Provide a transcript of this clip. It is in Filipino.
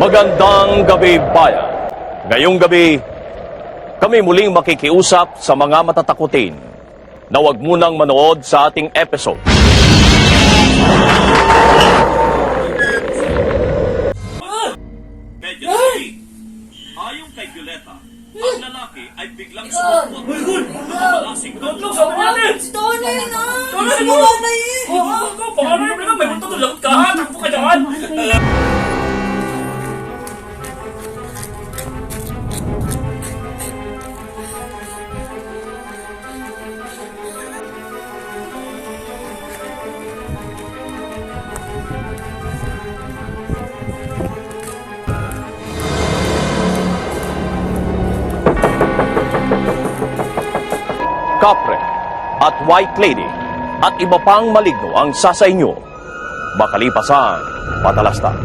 Magandang gabi, bayan. Ngayong gabi, kami muling makikiusap sa mga matatakutin na huwag munang manood sa ating episode. Medyo ayon kay Violeta, ang lalaki ay biglang sumakot. Malasing Tulog sa natin! Si Tony na! Tony, Si mo! Mama eh! Oo, paano na may punta doon lang ka? Takbo ka dyan! Kapre at White Lady at iba pang maligno ang sasa inyo. Makalipas ang patalastas.